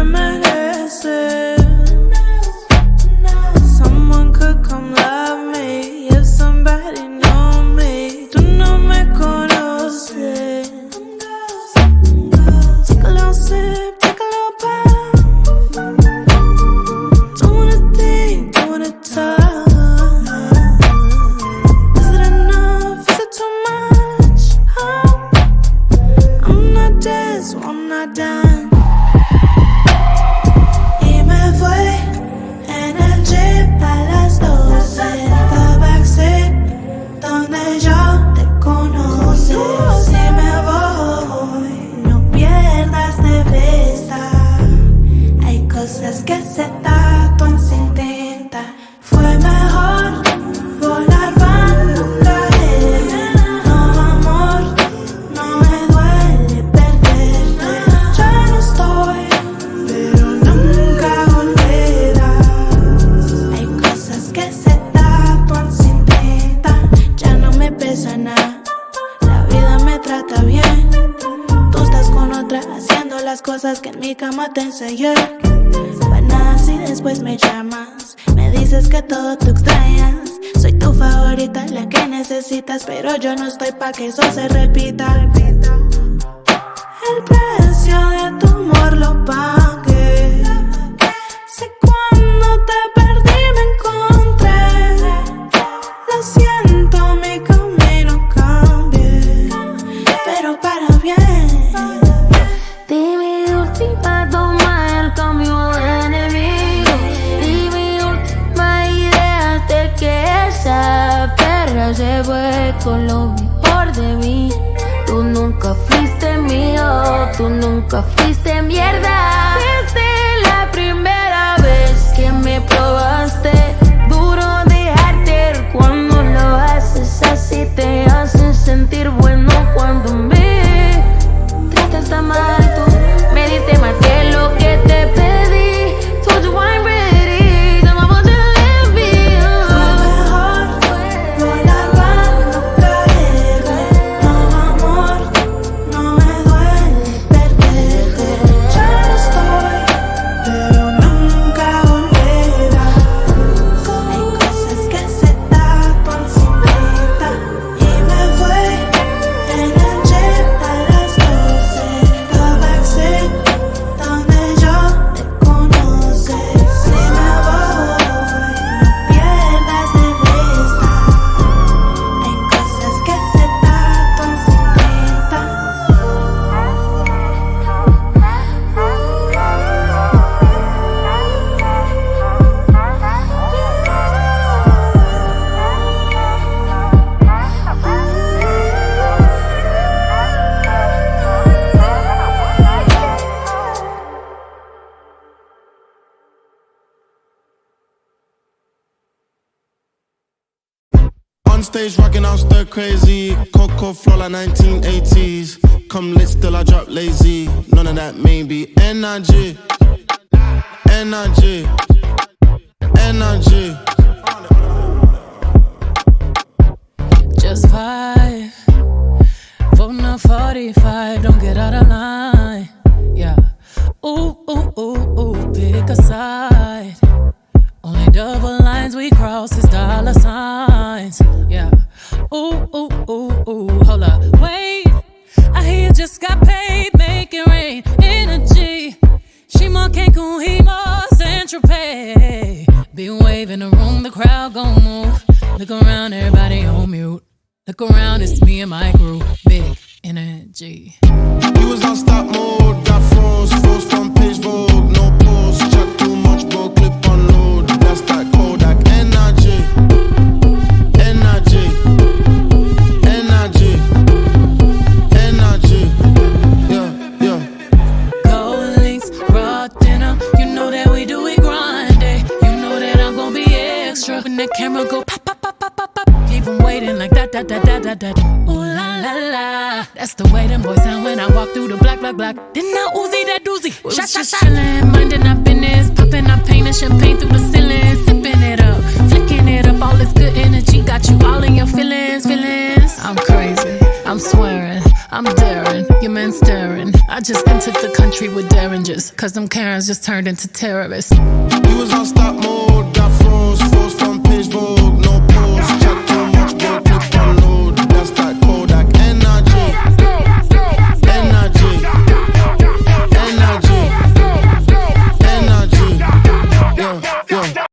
te mereces. Someone could come love me if somebody know me. Tú no me conoces. Take a little sip, take a little puff. Don't wanna think, don't wanna talk. Is it enough? Is it too much? Oh, I'm not dead, so I'm not done. Y me fue en el jeep a las 12. The backseat donde yo te conocí. Si me voy, no pierdas de vista. Hay cosas que se tatúan sin tinta. Fue mejor volar para no caer. No, amor, no me duele perderte. Ya no estoy, pero nunca volverás. Hay cosas que se tatúan sin tinta. Ya no me pesa nada, la vida me trata bien. Tú estás con otra haciendo las cosas que en mi cama te enseñé. Para nada si después me llamas, me dices que todo tú extrañas. Soy tu favorita, la que necesitas, pero yo no estoy pa' que eso se repita. El precio de tu amor lo pagué. Sé cuando te perdí me encontré. Lo siento, mi camino cambié, pero para bien. Di mi última toma, el cambio de enemigo. Di mi última idea de que esa perra se fue con lo mejor de mí. Tú nunca fuiste mío, tú nunca fuiste mierda. Desde la primera vez que me probaste, duro dejarte cuando lo haces así. Te hace sentir bueno cuando me tratas tan mal. Tú me diste más de lo que te pedí. Told you I'm ready, don't want to live you. Fue mejor volar para no caerme. No, amor, no me duele perderte. Ya no estoy, pero nunca volverás. Hay cosas que se tatúan sin tinta. Y me fue en el jet a las 12. The backseat donde yo te conocí. Si me voy, no pierdas de vista. Hay cosas que se tatúan sin tinta. On stage rocking out stir crazy. Coco flow like 1980s. Come lit still I drop lazy. None of that maybe. Energy, energy, energy. Just 5, voting on 45, don't get out of line. Yeah. Ooh, ooh, ooh, ooh, pick a side. Only double lines we cross is dollar signs. Yeah. Ooh, ooh, ooh, ooh, hold up, wait. I hear you just got paid, make it rain. Energy. She more Cancun, he more Central Pay. Be waving the room, the crowd gon' move. Look around, everybody on mute. Look around, it's me and my crew. Big energy. We was on stop mode. Got froze front page Vogue. No pause, chat too much, bro. Clip on load. That's that Kodak energy, energy, energy, energy. Yeah, yeah. Gold links, raw dinner. You know that we do it grinding. You know that I'm gon' be extra. When the camera go pop, pop, pop, pop, pop, pop. Keep 'em waiting like that, that, that, that, that, that. Ooh la la la. That's the way them boys sound when I walk through the black, black, black. Then I Uzi that doozy. Shot, shot, shot. Chillin', minding our business. Popping our paint and champagne through the ceiling. Sipping it up, flicking it up. All this good energy got you all in your feelings, feelings. I'm crazy, I'm swearing, I'm daring. Your man staring. I just entered the country with Derringers. nervous, cause them Karens just turned into terrorists. We was on stop mode, got froze, forced front page Vogue, no pose, chat too much, bro, clip on load. That's that Kodak energy, energy, energy, energy. Yeah, yeah.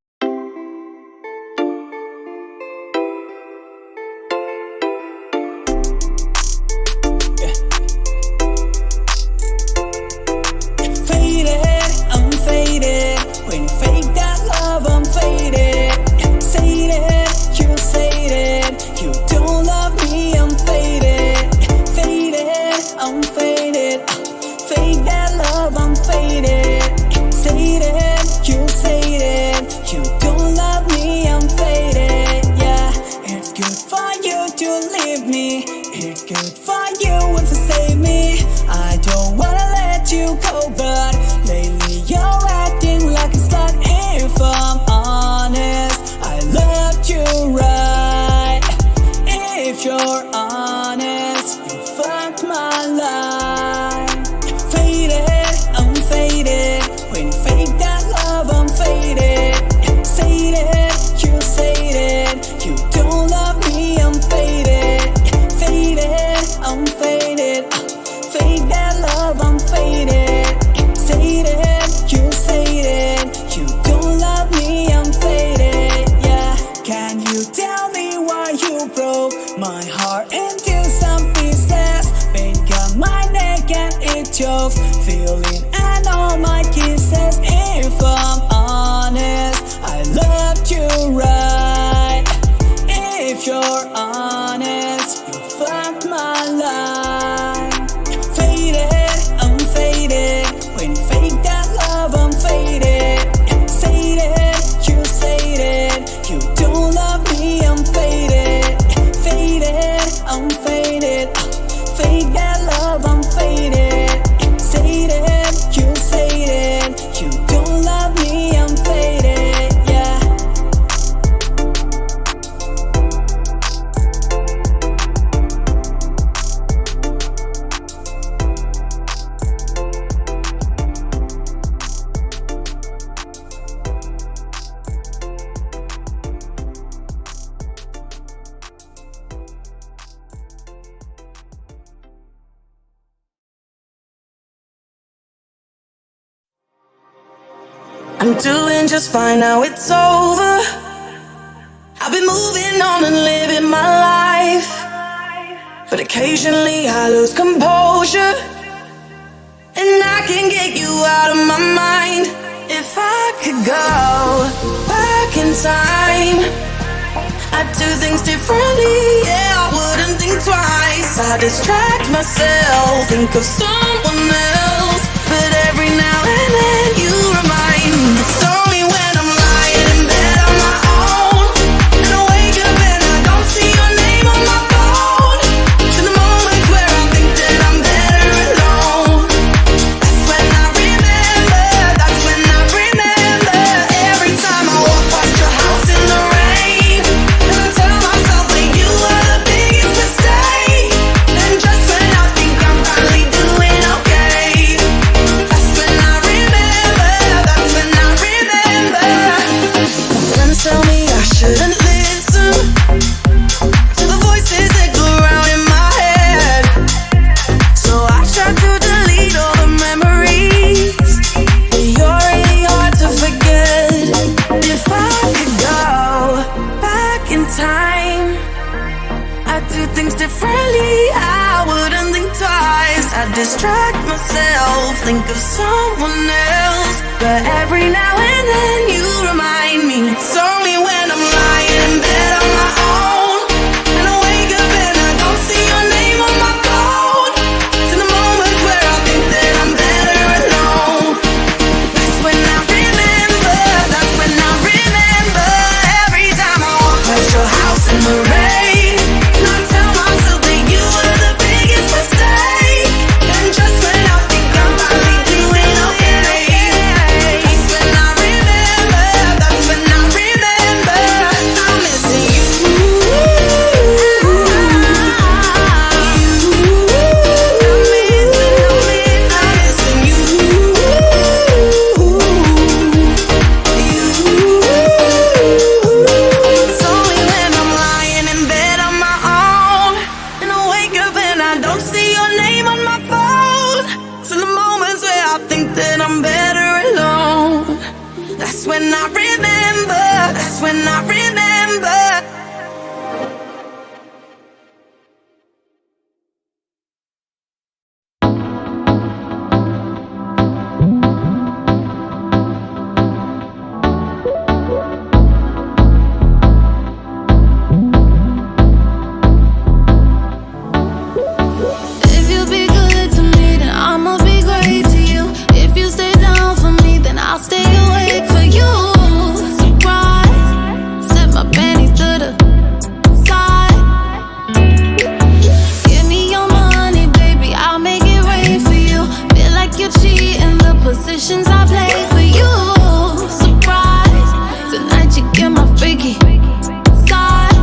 I'm doing just fine now, it's over. I've been moving on and living my life, but occasionally I lose composure, and I can get you out of my mind. If I could go back in time, I'd do things differently, yeah, I wouldn't think twice. I distract myself, think of someone else, but every now and then you remind me. It's only when I'm lying in bed on my own, and I wake up and I don't see your name on my phone, to the moments where I think that I'm better alone. That's when I remember, that's when I remember. Every time I walk past your house in the rain, and I tell myself that you were the biggest mistake, and just when I think I'm finally doing okay, that's when I remember, that's when I remember. My friends tell me I shouldn't listen to the voices that go around in my head, so I try to delete all the memories, but you're really hard to forget. If I could go back in time, I'd do things differently, I wouldn't think twice. I'd distract myself, think of someone else, but every now and then you remind me. It's only when I'm lying in bed on my own, and I wake up and I don't see your name on my phone, to the moments where I think that I'm better alone. That's when I remember, that's when I remember. Every time I walk past your house in the rain, and I tell myself that you were the biggest mistake, and just when I think I'm finally doing okay, when I remember. That's when I remember. If you be good to me, then I'ma be great to you. If you stay down for me, then I'll stay awake for you. Surprise, set my panties to the side. Give me your money, baby, I'll make it rain for you. Feel like you're cheating, the positions I play for you. Surprise, tonight you get my freaky side.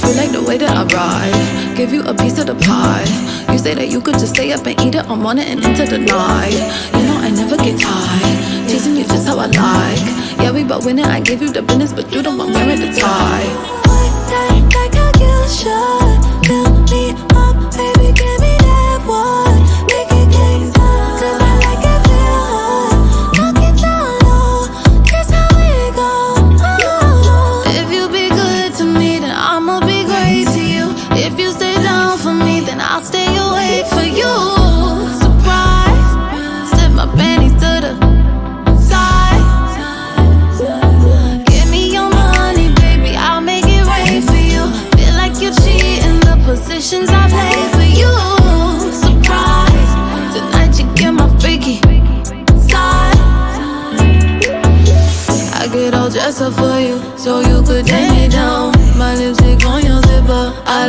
You like the way that I ride, give you a piece of the pie. You say that you could just stay up and eat it all morning and into the night. You know I never get tired, chasing you just how I like. Yeah, we both winning, I give you the business, but you the one wearing the tie. Like a kill shot, fill me up, baby, give me that one. Make it gangsta, 'cause I like it real hot. Knock it down low, that's how it go. If you be good to me, then I'ma be great to you. If you stay down for me, then I'll stay awake for you. Surprise, slip my panties to the side. Give me your money, baby, I'll make it rain for you. Feel like you're cheating, the positions I play for you. Surprise, tonight you get my freaky side. I get all dressed up for you, so you could take me down. My lipstick on your zipper, I